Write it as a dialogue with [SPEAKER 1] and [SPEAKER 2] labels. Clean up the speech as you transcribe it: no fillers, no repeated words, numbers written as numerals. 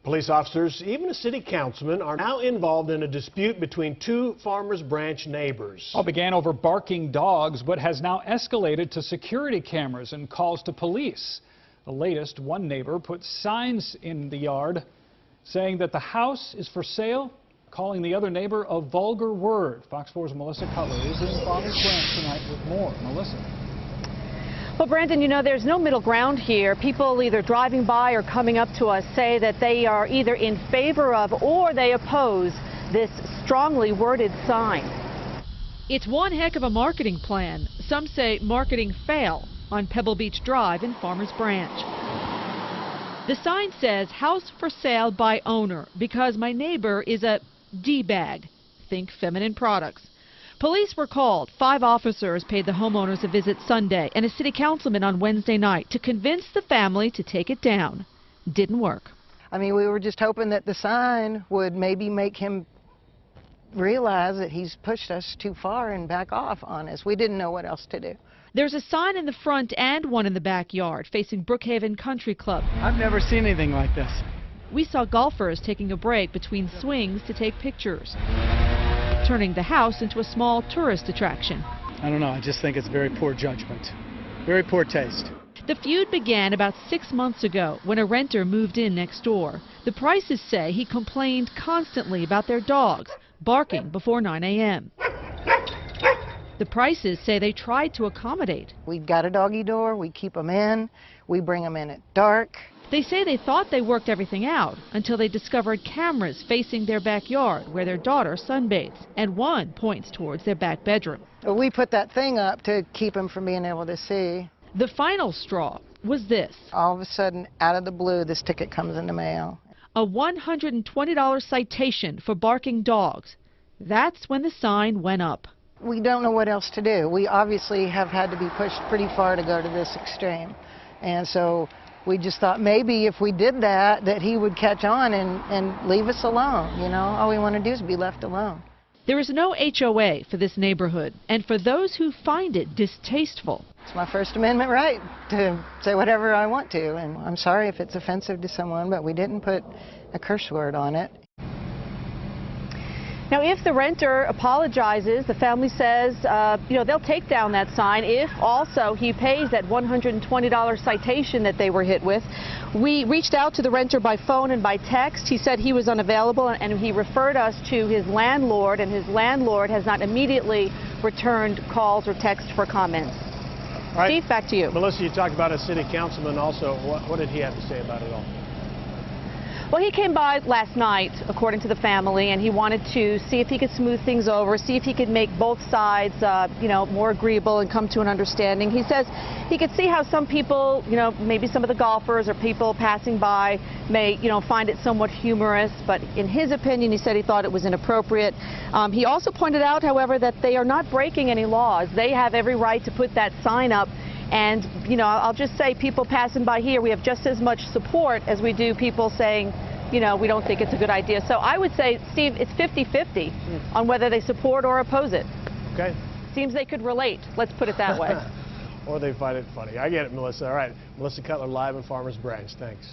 [SPEAKER 1] Police officers, even a city councilman, are now involved in a dispute between two Farmers Branch neighbors.
[SPEAKER 2] All began over barking dogs, but has now escalated to security cameras and calls to police. The latest, one neighbor put signs in the yard saying that the house is for sale, calling the other neighbor a vulgar word. Fox 4's Melissa Cutler is in Farmers Branch tonight with more. Melissa.
[SPEAKER 3] Well, Brandon, you know, there's no middle ground here. People either driving by or coming up to us say that they are either in favor of or they oppose this strongly worded sign.
[SPEAKER 4] It's one heck of a marketing plan. Some say marketing fail on Pebble Beach Drive in Farmers Branch. The sign says house for sale by owner because my neighbor is a D-bag. Think feminine products. Police were called. 5 officers paid the homeowners a visit Sunday and a city councilman on Wednesday night to convince the family to take it down. Didn't work.
[SPEAKER 5] I mean, we were just hoping that the sign would maybe make him realize that he's pushed us too far and back off on us. We didn't know what else to do.
[SPEAKER 4] There's a sign in the front and one in the backyard facing Brookhaven Country Club.
[SPEAKER 6] I've never seen anything like this.
[SPEAKER 4] We saw golfers taking a break between swings to take pictures, turning the house into a small tourist attraction.
[SPEAKER 6] I don't know, I just think it's very poor judgment, very poor taste.
[SPEAKER 4] The feud began about 6 months ago when a renter moved in next door. The Prices say he complained constantly about their dogs barking before 9 a.m. The Prices say they tried to accommodate.
[SPEAKER 5] We've got a doggy door, we keep them in, we bring them in at dark.
[SPEAKER 4] They say they thought they worked everything out until they discovered cameras facing their backyard where their daughter sunbathes, and one points towards their back bedroom.
[SPEAKER 5] We put that thing up to keep him from being able to see.
[SPEAKER 4] The final straw was this.
[SPEAKER 5] All of a sudden, out of the blue, this ticket comes in the mail.
[SPEAKER 4] A $120 citation for barking dogs. That's when the sign went up.
[SPEAKER 5] We don't know what else to do. We obviously have had to be pushed pretty far to go to this extreme. And so we just thought maybe if we did that, that he would catch on and leave us alone. You know, all we want to do is be left alone.
[SPEAKER 4] There is no HOA for this neighborhood, and for those who find it distasteful.
[SPEAKER 5] It's my First Amendment right to say whatever I want to, and I'm sorry if it's offensive to someone, but we didn't put a curse word on it.
[SPEAKER 3] Now, if the renter apologizes, the family says, they'll take down that sign if also he pays that $120 citation that they were hit with. We reached out to the renter by phone and by text. He said he was unavailable, and he referred us to his landlord, and his landlord has not immediately returned calls or texts for comments.
[SPEAKER 1] All right.
[SPEAKER 3] Steve, back to you.
[SPEAKER 1] Melissa, you talked about a city councilman also. What did he have to say about it all?
[SPEAKER 3] Well, he came by last night, according to the family, and he wanted to see if he could smooth things over, see if he could make both sides, more agreeable and come to an understanding. He says he could see how some people, maybe some of the golfers or people passing by may, find it somewhat humorous, but in his opinion, he said he thought it was inappropriate. He also pointed out, however, that they are not breaking any laws. They have every right to put that sign up. And, I'll just say people passing by here, we have just as much support as we do people saying, we don't think it's a good idea. So I would say, Steve, it's 50-50 on whether they support or oppose it.
[SPEAKER 1] Okay.
[SPEAKER 3] Seems they could relate. Let's put it that way.
[SPEAKER 1] Or they find it funny. I get it, Melissa. All right. Melissa Cutler live in Farmers Branch. Thanks.